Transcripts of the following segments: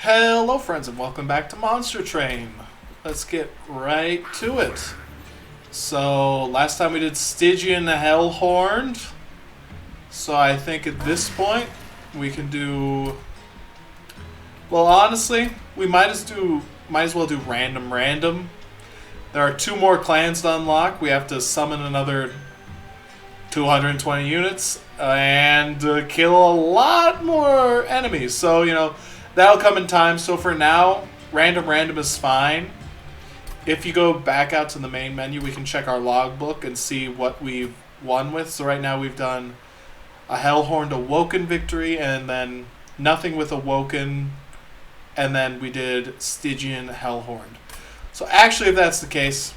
Hello friends and welcome back to Monster Train. Let's get right to it. So last time we did Stygian Hellhorned. So I think at this point we can do, well honestly, we might as well do random. There are 2 more clans to unlock. We have to summon another 220 units and kill a lot more enemies. So, you know, that'll come in time. So for now, random is fine. If you go back out to the main menu, we can check our logbook and see what we've won with. So right now we've done a Hellhorned Awoken victory, and then nothing with Awoken, and then we did Stygian Hellhorned. So actually, if that's the case,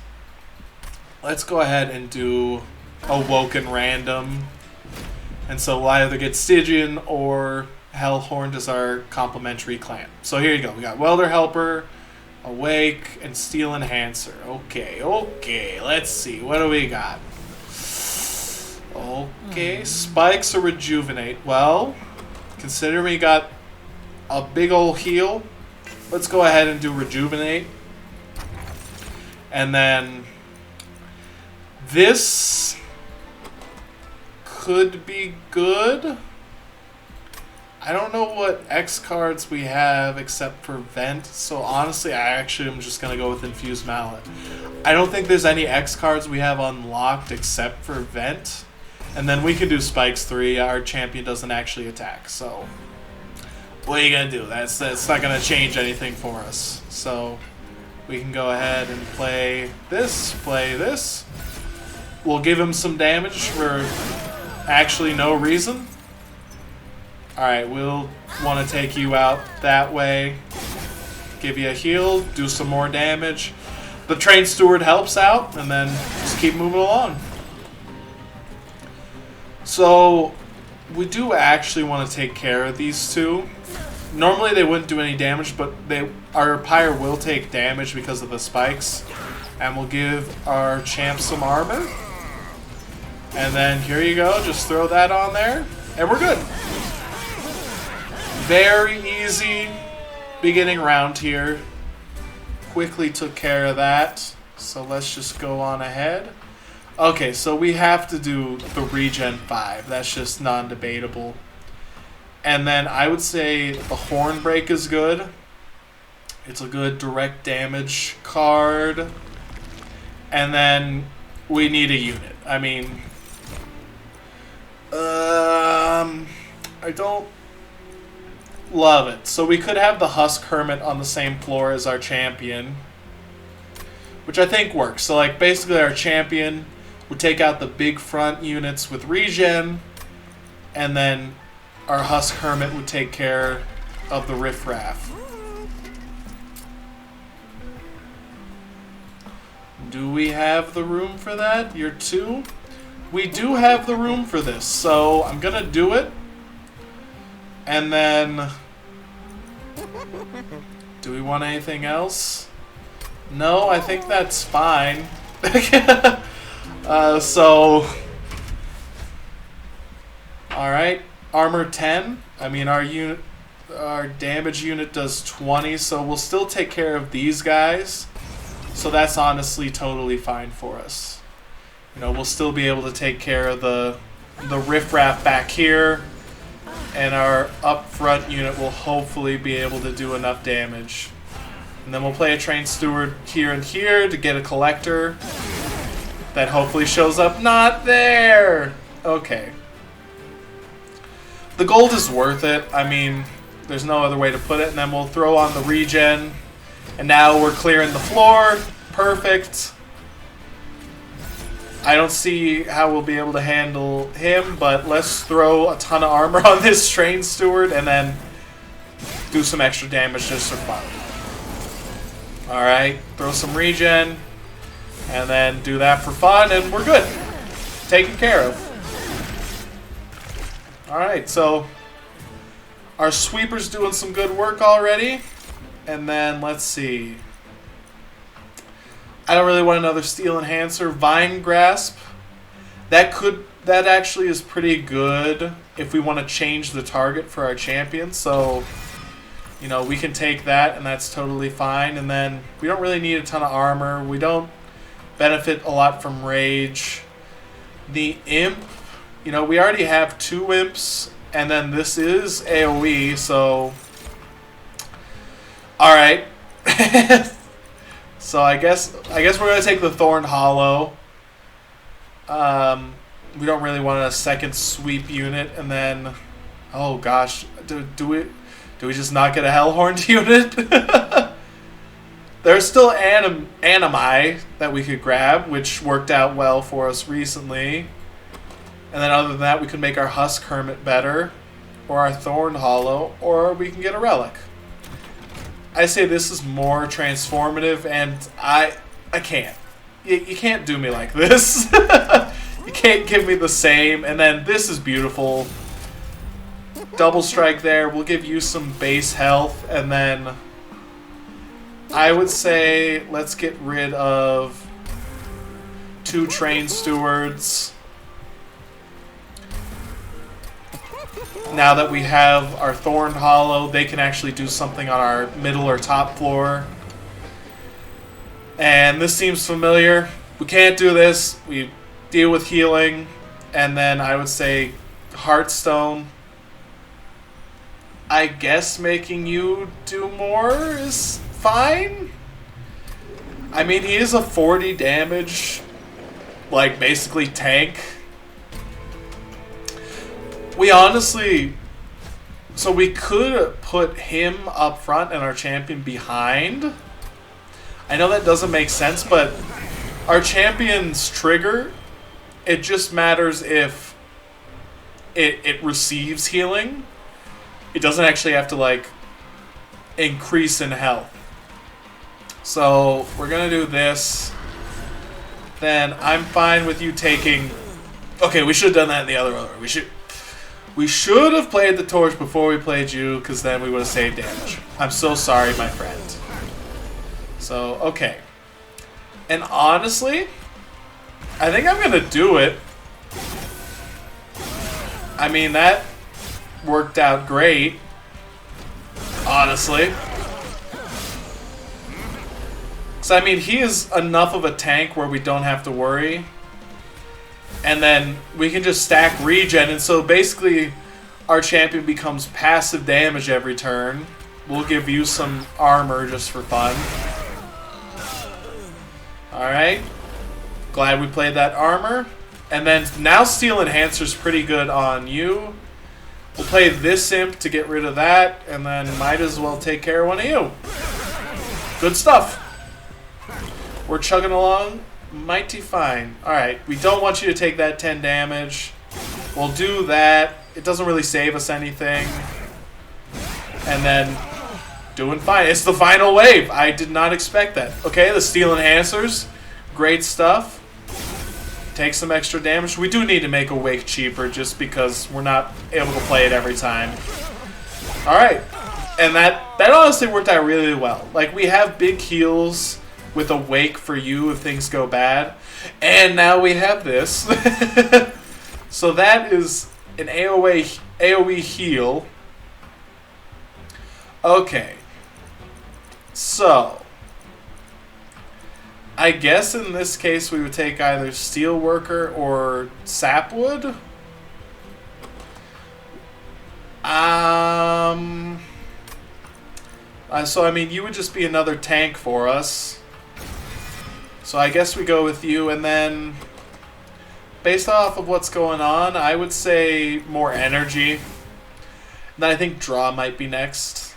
let's go ahead and do Awoken random. And so we'll either get Stygian or Hellhorned as our complementary clan. So here you go. We got Welder Helper, Awake, and Steel Enhancer. Okay. Let's see. What do we got? Okay, Spikes or Rejuvenate. Well, considering we got a big old heal, let's go ahead and do Rejuvenate. And then this could be good. I don't know what X cards we have except for Vent, so honestly I actually am just going to go with Infused Mallet. I don't think there's any X cards we have unlocked except for Vent. And then we can do Spikes 3. Our champion doesn't actually attack, so what are you going to do? That's not going to change anything for us. So we can go ahead and play this. We'll give him some damage for actually no reason. Alright, we'll want to take you out that way. Give you a heal, do some more damage. The Train Steward helps out, and then just keep moving along. So, we do actually want to take care of these 2. Normally they wouldn't do any damage, but our Pyre will take damage because of the spikes. And we'll give our champ some armor. And then here you go, just throw that on there, and we're good. Very easy beginning round here. Quickly took care of that. So let's just go on ahead. Okay, so we have to do the Regen 5. That's just non-debatable. And then I would say the Hornbreak is good. It's a good direct damage card. And then we need a unit. I mean, I don't love it. So we could have the Husk Hermit on the same floor as our champion, which I think works. So like basically our champion would take out the big front units with Regen, and then our Husk Hermit would take care of the riffraff. Do we have the room for that? You're 2? We do have the room for this, so I'm gonna do it. And then, do we want anything else? No, I think that's fine. Alright, armor 10. I mean, our damage unit does 20, so we'll still take care of these guys. So that's honestly totally fine for us. You know, we'll still be able to take care of the riffraff back here. And our up front unit will hopefully be able to do enough damage. And then we'll play a Train Steward here and here to get a Collector that hopefully shows up. Not there! Okay. The gold is worth it. I mean, there's no other way to put it. And then we'll throw on the Regen. And now we're clearing the floor. Perfect. I don't see how we'll be able to handle him, but let's throw a ton of armor on this Train Steward and then do some extra damage just for fun. Alright, throw some Regen, and then do that for fun, and we're good. Taken care of. Alright, so our Sweeper's doing some good work already. And then, let's see. I don't really want another Steel Enhancer. Vine Grasp. That actually is pretty good if we want to change the target for our champion. So You know, we can take that, and that's totally fine. And then we don't really need a ton of armor. We don't benefit a lot from rage. The imp, you know, we already have 2 imps, and then this is AoE, so... Alright. So I guess we're going to take the Thorned Hollow. We don't really want a second sweep unit, and then... Oh gosh, do we just not get a Hellhorned unit? There's still Animi that we could grab, which worked out well for us recently. And then other than that, we could make our Husk Hermit better, or our Thorned Hollow, or we can get a Relic. I say this is more transformative, and I can't. You can't do me like this. You can't give me the same, and then this is beautiful. Double strike there. We'll give you some base health, and then I would say let's get rid of 2 train stewards. Now that we have our Thorned Hollow, they can actually do something on our middle or top floor. And this seems familiar. We can't do this. We deal with healing. And then I would say Heartstone. I guess making you do more is fine. I mean, he is a 40 damage, like, basically tank. We honestly... So we could put him up front and our champion behind. I know that doesn't make sense, but our champion's trigger, it just matters if it receives healing. It doesn't actually have to, like, increase in health. So we're gonna do this. Then I'm fine with you taking... Okay, we should have done that in the other order. We should have played the torch before we played you, because then we would have saved damage. I'm so sorry, my friend. So, okay. And honestly, I think I'm gonna do it. I mean, that worked out great. Honestly. So, I mean, he is enough of a tank where we don't have to worry. And then we can just stack regen, and so basically our champion becomes passive damage every turn. We'll give you some armor just for fun. Alright. Glad we played that armor. And then now Steel Enhancer's pretty good on you. We'll play this imp to get rid of that, and then might as well take care of one of you. Good stuff. We're chugging along mighty fine. Alright, we don't want you to take that 10 damage. We'll do that. It doesn't really save us anything. And then, doing fine. It's the final wave. I did not expect that. Okay, the Steel Enhancers. Great stuff. Take some extra damage. We do need to make a wake cheaper just because we're not able to play it every time. Alright. And that honestly worked out really well. Like, we have big heals with a wake for you if things go bad. And now we have this. So that is an AoE heal. Okay. So, I guess in this case we would take either Steelworker or Sapwood. So I mean, you would just be another tank for us. So I guess we go with you, and then based off of what's going on, I would say more energy. And then I think draw might be next.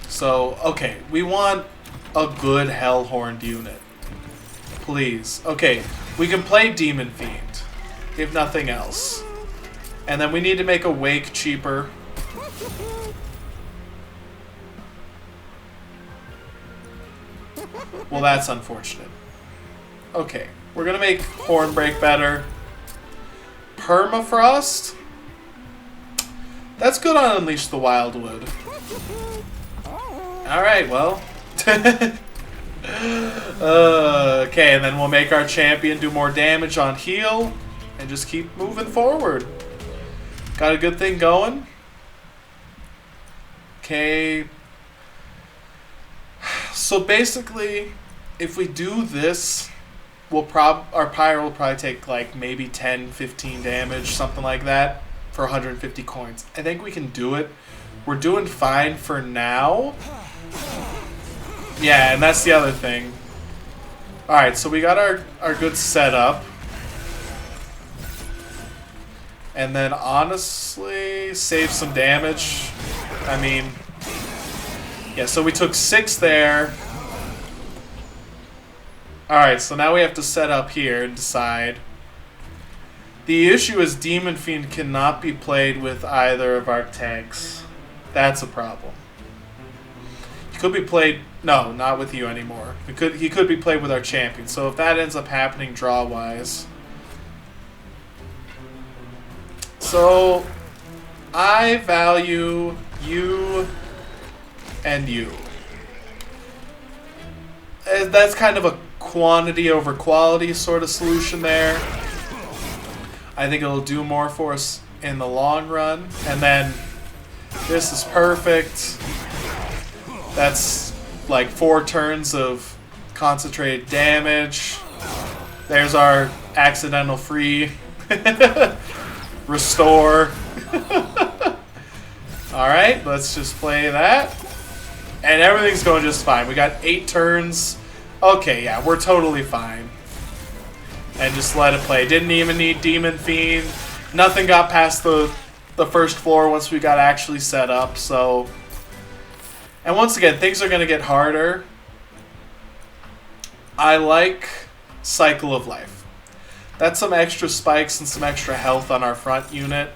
So, okay, we want a good Hellhorned unit. Please. Okay, we can play Demon Fiend, if nothing else. And then we need to make a wake cheaper. Well, that's unfortunate. Okay, we're gonna make Hornbreak better. Permafrost? That's good on Unleash the Wildwood. Alright, well. Okay, and then we'll make our champion do more damage on heal. And just keep moving forward. Got a good thing going. Okay. So basically, if we do this, our Pyre will probably take like maybe 10, 15 damage, something like that, for 150 coins. I think we can do it. We're doing fine for now. Yeah, and that's the other thing. Alright, so we got our good setup. And then honestly, save some damage. I mean, yeah, so we took 6 there. Alright, so now we have to set up here and decide. The issue is Demon Fiend cannot be played with either of our tanks. That's a problem. He could be played... No, not with you anymore. He could be played with our champion. So if that ends up happening draw-wise... So, I value you and you. That's kind of a quantity over quality sort of solution there. I think it'll do more for us in the long run. And then this is perfect. That's like 4 turns of concentrated damage. There's our accidental free restore. Alright, let's just play that. And everything's going just fine. We got 8 turns. Okay, yeah, we're totally fine. And just let it play. Didn't even need Demon Fiend. Nothing got past the first floor once we got actually set up, so... And once again, things are going to get harder. I like Cycle of Life. That's some extra spikes and some extra health on our front unit.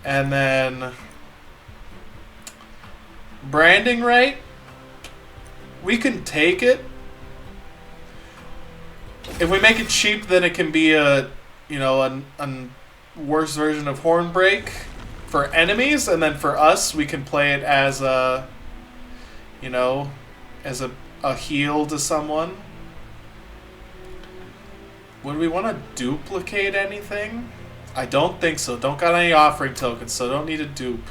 And then... Branding Right. We can take it. If we make it cheap, then it can be a worse version of Hornbreak for enemies, and then for us, we can play it as a, as a heal to someone. Would we want to duplicate anything? I don't think so. Don't got any offering tokens, so don't need a dupe.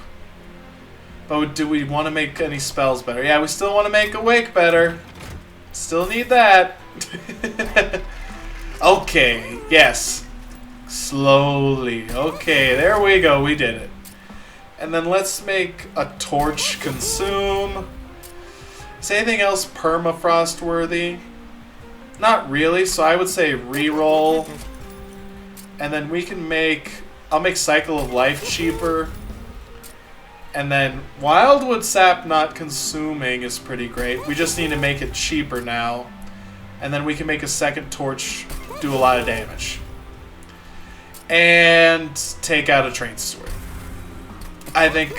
But do we want to make any spells better? Yeah, we still want to make Awake better. Still need that. Okay, yes. Slowly. Okay, there we go. We did it. And then let's make a torch consume. Is anything else permafrost worthy? Not really, so I would say reroll. And then we can make... I'll make Cycle of Life cheaper. And then Wildwood Sap not consuming is pretty great. We just need to make it cheaper now. And then we can make a second torch do a lot of damage. And take out a train steward. I think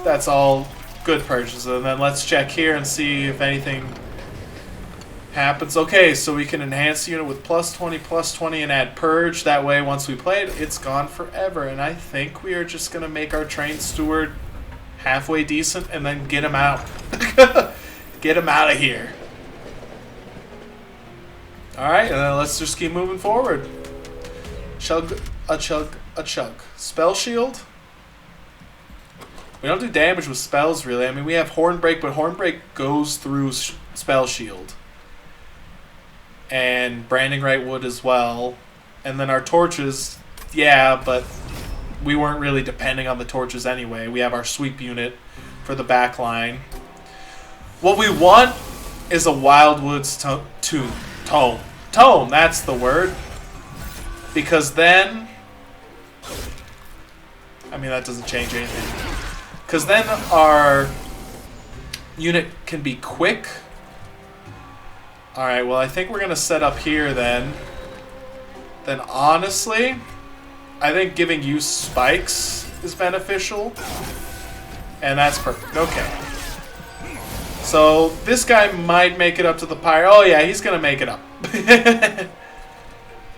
that's all good purchases. And then let's check here and see if anything happens. Okay, so we can enhance the unit with +20, and add Purge. That way, once we play it, it's gone forever. And I think we are just going to make our train steward halfway decent and then get him out. Get him out of here. Alright, and then let's just keep moving forward. Chug, a chug, a chug. Spell shield? We don't do damage with spells, really. I mean, we have Hornbreak, but Hornbreak goes through spell shield. And Branding Right would as well. And then our torches, yeah, but we weren't really depending on the torches anyway. We have our sweep unit for the back line. What we want is a Wildwoods tome. Tome, that's the word. Because then... I mean, that doesn't change anything. Because then our unit can be quick. Alright, well, I think we're going to set up here then. Then honestly, I think giving you spikes is beneficial. And that's perfect. Okay. So this guy might make it up to the Pyre. Oh yeah, he's going to make it up.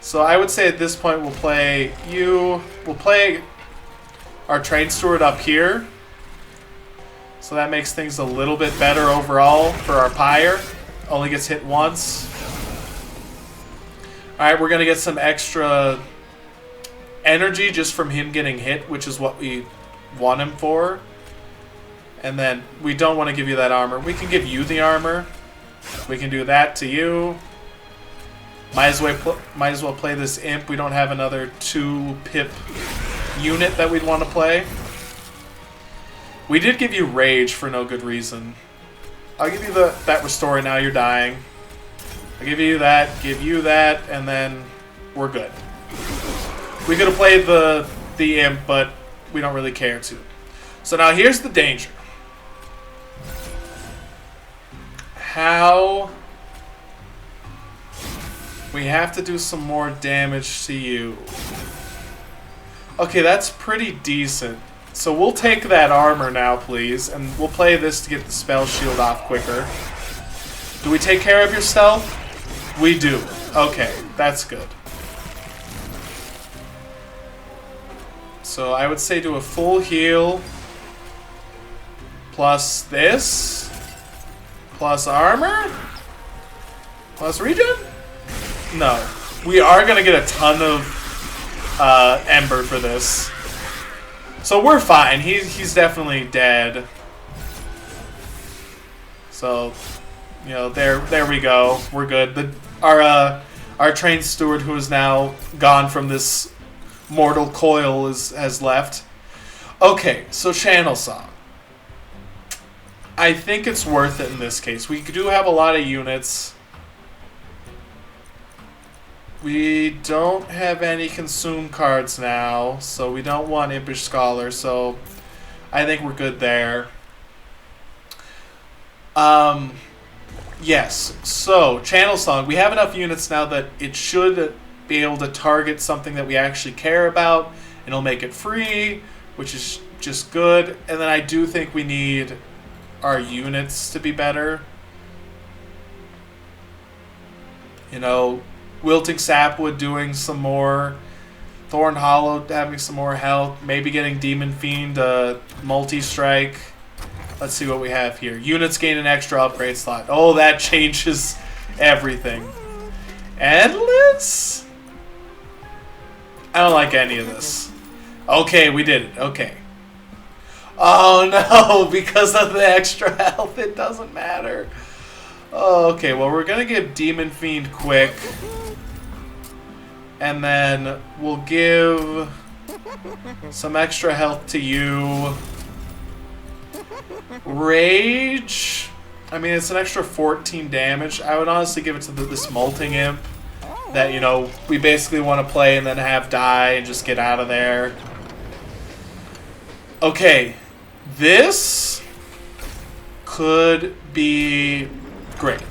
So I would say at this point we'll play you. We'll play our train steward up here. So that makes things a little bit better overall for our Pyre. Only gets hit once. Alright, we're going to get some extra energy just from him getting hit, which is what we want him for. And then we don't want to give you that armor. We can give you the armor. We can do that to you. Might as well play this imp. We don't have another 2 pip unit that we'd want to play. We did give you rage for no good reason. I'll give you that restore. Now you're dying. I'll give you that, and then we're good. We could have played the imp, but we don't really care to. So now here's the danger. How we have to do some more damage to you. Okay, that's pretty decent. So we'll take that armor now, please, and we'll play this to get the spell shield off quicker. Do we take care of your stealth? We do. Okay, that's good. So I would say do a full heal, plus this, plus armor, plus regen? No. We are going to get a ton of ember for this. So we're fine. He's definitely dead. So, you know, there we go. We're good. Our trained steward, who is now gone from this mortal coil, has left. Okay, so Channel Song. I think it's worth it in this case. We do have a lot of units. We don't have any consume cards now, so we don't want Impish Scholar, so I think we're good there. Yes, so Channel Song. We have enough units now that it should be able to target something that we actually care about, and it'll make it free, which is just good. And then I do think we need our units to be better. You know, Wilting Sapwood doing some more, Thorn Hollow having some more health, maybe getting Demon Fiend multi-strike. Let's see what we have here. Units gain an extra upgrade slot. Oh, that changes everything. Endless? I don't like any of this. Okay, we did it. Okay. Oh no, because of the extra health, it doesn't matter. Oh, okay, well, we're going to give Demon Fiend quick. And then we'll give some extra health to you. Rage. I mean, it's an extra 14 damage. I would honestly give it to this Molting Imp that, you know, we basically want to play and then have die and just get out of there. Okay, this could be great.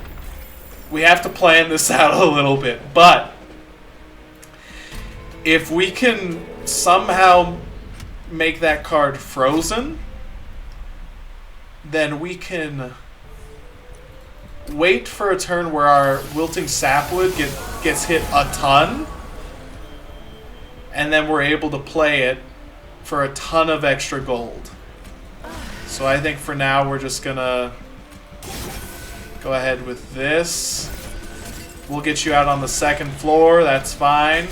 We have to plan this out a little bit, but if we can somehow make that card frozen, then we can wait for a turn where our Wilting Sapwood gets hit a ton, and then we're able to play it for a ton of extra gold. So I think for now we're just gonna go ahead with this. We'll get you out on the second floor, that's fine.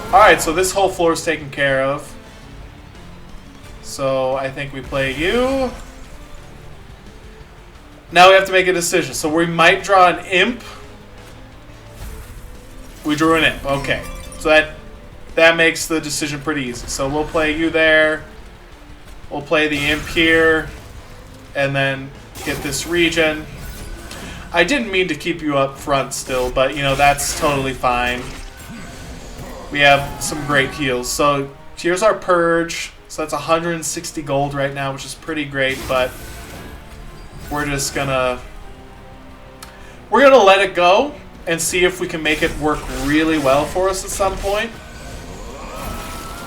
Alright, so this whole floor is taken care of. So I think we play you. Now we have to make a decision. So we might draw an imp. We drew an imp. Okay. So that makes the decision pretty easy. So we'll play you there. We'll play the imp here. And then get this regen. I didn't mean to keep you up front still, but you know, that's totally fine. We have some great heals. So here's our purge. So that's 160 gold right now, which is pretty great, but we're just gonna let it go and see if we can make it work really well for us at some point.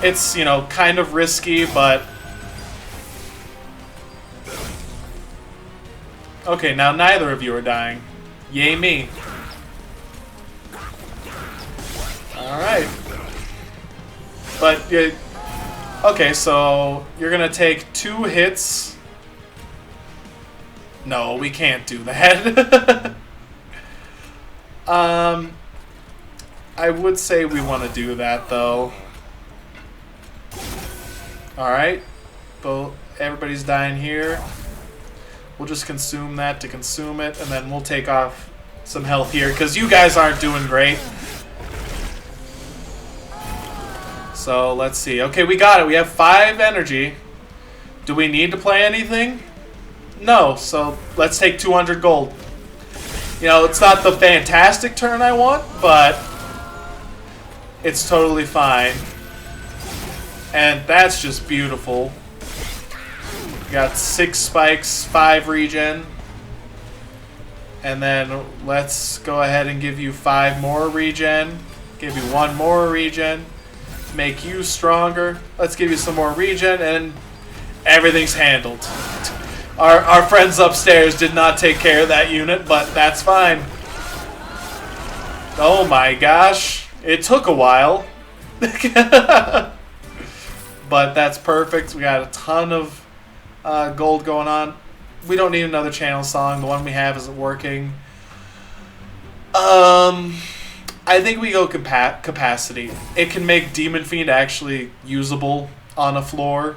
It's, you know, kind of risky, but okay, now neither of you are dying. Yay me. Alright. But, okay, so you're gonna take 2 hits. No, we can't do that. I would say we want to do that, though. Alright. Everybody's dying here. We'll just consume that to consume it, and then we'll take off some health here, because you guys aren't doing great. So, let's see. Okay, we got it. We have 5 energy. Do we need to play anything? No, so let's take 200 gold. You know, it's not the fantastic turn I want, but it's totally fine. And that's just beautiful. We got 6 spikes, 5 regen. And then let's go ahead and give you 5 more regen. Give you 1 more regen. Make you stronger. Let's give you some more regen, and everything's handled. Our friends upstairs did not take care of that unit, but that's fine. Oh my gosh. It took a while. But that's perfect. We got a ton of gold going on. We don't need another channel song. The one we have isn't working. I think we go capacity. It can make Demon Fiend actually usable on a floor.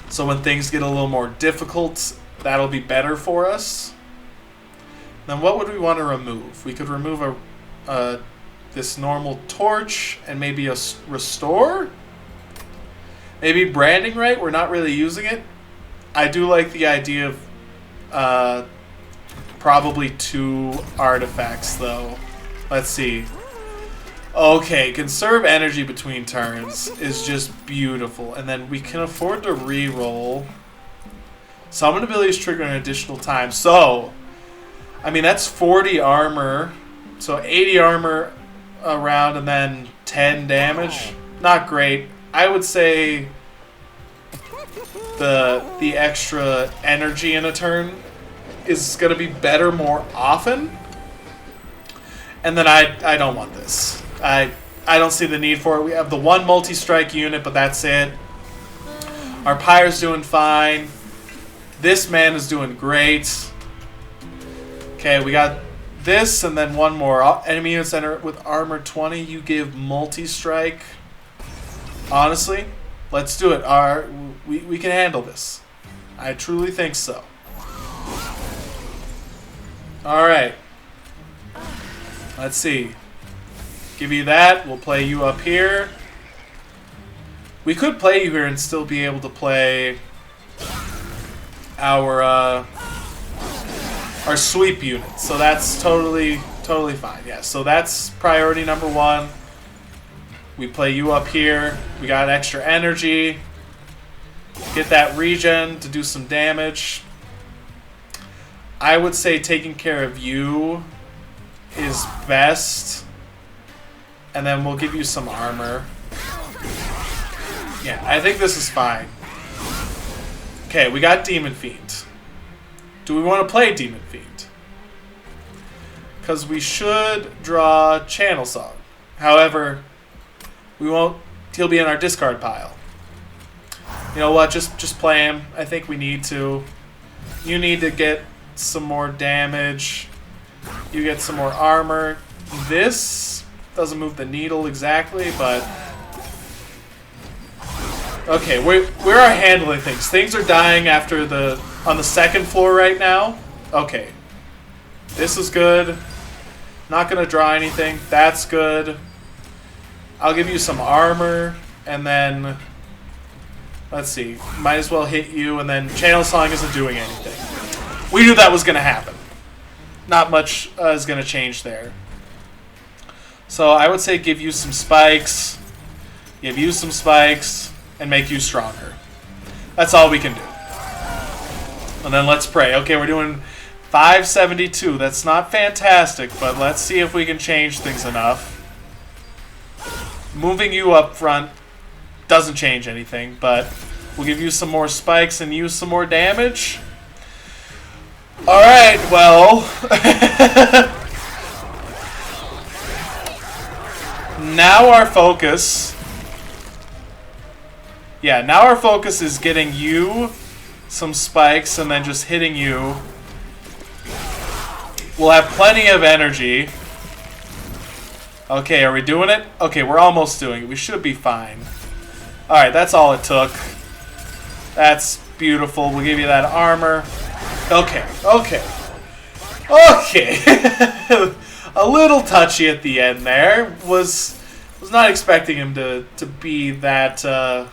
So when things get a little more difficult, that'll be better for us. Then what would we want to remove? We could remove this normal torch and maybe a restore? Maybe branding right? We're not really using it. I do like the idea of probably 2 artifacts though. Let's see. Okay, conserve energy between turns is just beautiful. And then we can afford to re-roll. Summon abilities trigger an additional time. So, I mean, that's 40 armor. So 80 armor around and then 10 damage. Not great. I would say the extra energy in a turn is going to be better more often. And then I don't want this. I don't see the need for it. We have the 1 multi-strike unit, but that's it. Our Pyre's doing fine. This man is doing great. Okay, we got this and then 1 more. Enemy units enter with armor 20. You give multi-strike. Honestly, let's do it. We can handle this. I truly think so. Alright. Let's see. Give you that. We'll play you up here. We could play you here and still be able to play our sweep unit. So that's totally fine. Yeah, so that's priority number 1. We play you up here. We got extra energy. Get that regen to do some damage. I would say taking care of you is best. And then we'll give you some armor. Yeah, I think this is fine. Okay, we got Demon Fiend. Do we want to play Demon Fiend? Because we should draw Channel Song. However, we won't. He'll be in our discard pile. You know what? Just play him. I think we need to. You need to get some more damage. You get some more armor. This doesn't move the needle exactly, but okay, we are handling things. Things are dying after on the 2nd floor right now. Okay, this is good. Not gonna draw anything. That's good. I'll give you some armor, and then let's see. Might as well hit you, and then Channel Song isn't doing anything. We knew that was gonna happen. Not much is gonna change there. So I would say give you some spikes, give you some spikes, and make you stronger. That's all we can do. And then let's pray. Okay, we're doing 572. That's not fantastic, but let's see if we can change things enough. Moving you up front doesn't change anything, but we'll give you some more spikes and use some more damage. Alright, well... now our focus... Yeah, now our focus is getting you some spikes and then just hitting you. We'll have plenty of energy. Okay, are we doing it? Okay, we're almost doing it. We should be fine. Alright, that's all it took. That's beautiful. We'll give you that armor. Okay, okay. Okay. A little touchy at the end there. Was not expecting him to be that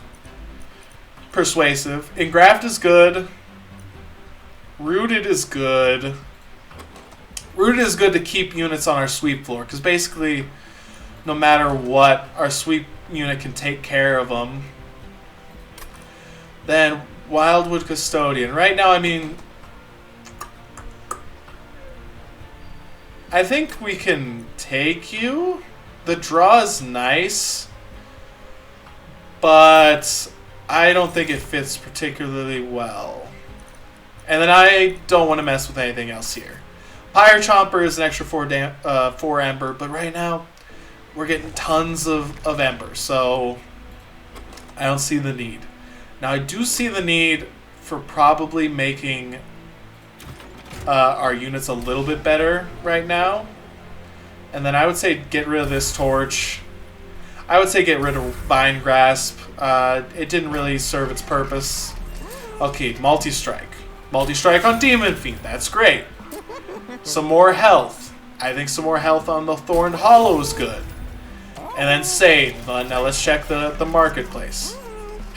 persuasive. Engraft is good. Rooted is good. Rooted is good to keep units on our sweep floor, because basically, no matter what, our sweep unit can take care of them. Then, Wildwood Custodian. Right now, I mean, I think we can take you. The draw is nice, but I don't think it fits particularly well. And then I don't want to mess with anything else here. Pyre Chomper is an extra 4 Ember, but right now we're getting tons of Ember, so I don't see the need. Now I do see the need for probably making our units a little bit better right now. And then I would say get rid of this torch. I would say get rid of Vine Grasp. It didn't really serve its purpose. Okay, multi-strike. Multi-strike on Demon Fiend. That's great. Some more health. I think some more health on the Thorned Hollow is good. And then save. Now let's check the marketplace.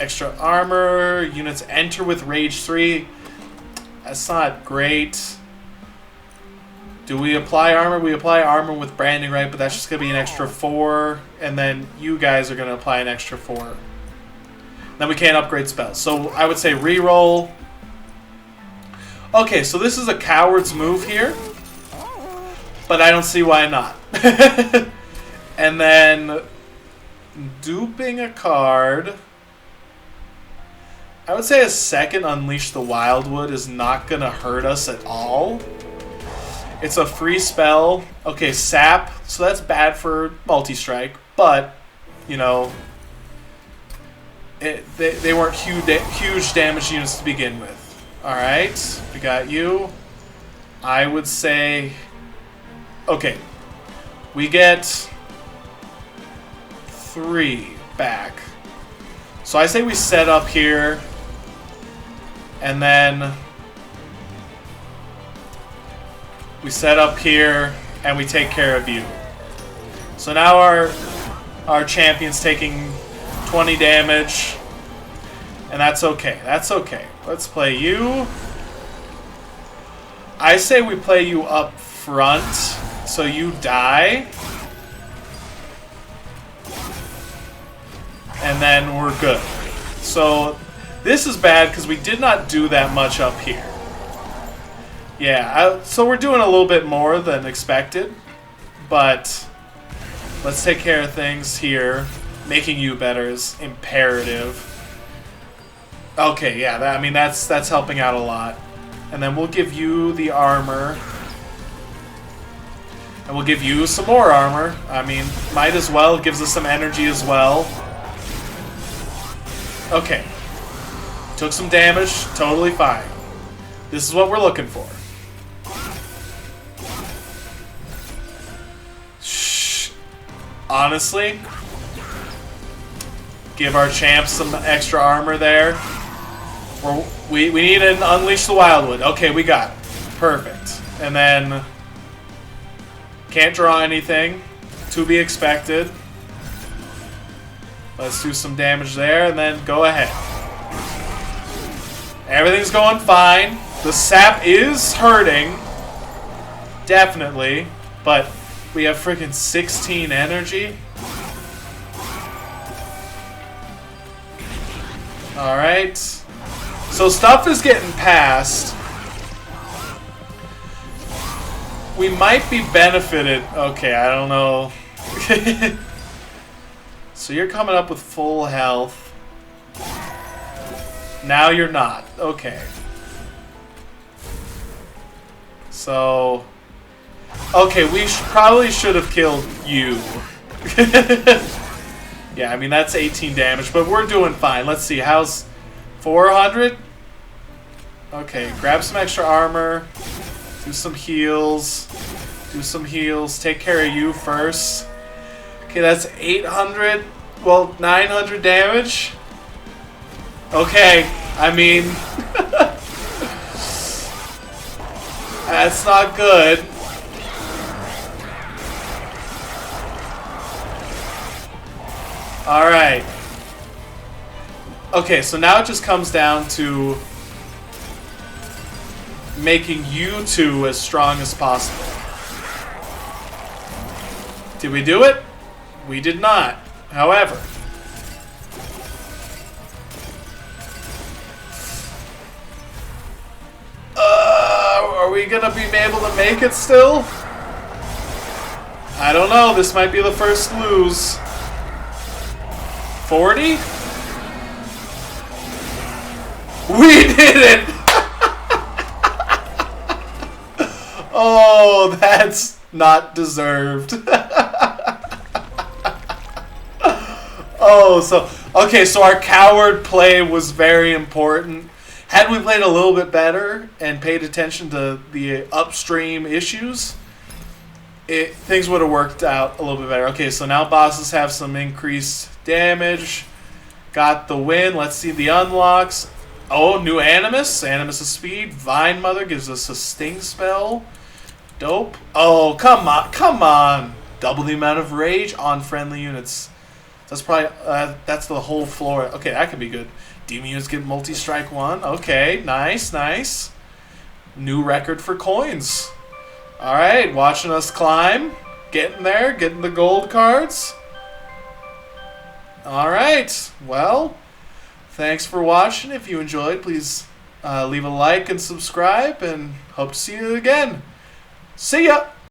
Extra armor. Units enter with Rage 3. That's not great. Do we apply armor? We apply armor with Branding Right, but that's just going to be an extra 4. And then you guys are going to apply an extra 4. Then we can't upgrade spells. So I would say reroll. Okay, so this is a coward's move here. But I don't see why not. And then duping a card. I would say a second Unleash the Wildwood is not going to hurt us at all. It's a free spell. Okay, sap. So that's bad for multi-strike. But, you know, they weren't huge damage units to begin with. Alright, we got you. I would say... Okay, we get 3 back. So I say we set up here. And then... we set up here, and we take care of you. So now our champion's taking 20 damage, and that's okay. That's okay. Let's play you. I say we play you up front, so you die. And then we're good. So this is bad because we did not do that much up here. Yeah, so we're doing a little bit more than expected, but let's take care of things here. Making you better is imperative. Okay, yeah, I mean that's helping out a lot. And then we'll give you the armor. And we'll give you some more armor. I mean, might as well. It gives us some energy as well. Okay. Took some damage. Totally fine. This is what we're looking for. Honestly, give our champs some extra armor there. We need an Unleash the Wildwood. Okay, we got it. Perfect. And then can't draw anything. To be expected. Let's do some damage there and then go ahead. Everything's going fine. The sap is hurting. Definitely. But we have freaking 16 energy. Alright. So stuff is getting passed. We might be benefited. Okay, I don't know. So you're coming up with full health. Now you're not. Okay. So... okay, we probably should have killed you. Yeah, I mean, that's 18 damage, but we're doing fine. Let's see, how's 400? Okay, grab some extra armor. Do some heals. Do some heals. Take care of you first. Okay, that's 800. Well, 900 damage. Okay, I mean, that's not good. Alright. Okay, so now it just comes down to making you two as strong as possible. Did we do it? We did not. However, are we gonna be able to make it still? I don't know. This might be the first lose. 40? We did it! Oh, that's not deserved. Oh, so... Okay, so our coward play was very important. Had we played a little bit better and paid attention to the upstream issues, things would have worked out a little bit better. Okay, so now bosses have some increased damage. Got the win. Let's see the unlocks. Oh, new Animus. Animus of Speed. Vine Mother gives us a Sting spell. Dope. Oh, come on. Come on. Double the amount of rage on friendly units. That's probably... that's the whole floor. Okay, that could be good. Demon units get multi-strike 1. Okay, nice, nice. New record for coins. Alright, watching us climb. Getting there. Getting the gold cards. Alright, well, thanks for watching. If you enjoyed, please leave a like and subscribe, and hope to see you again. See ya!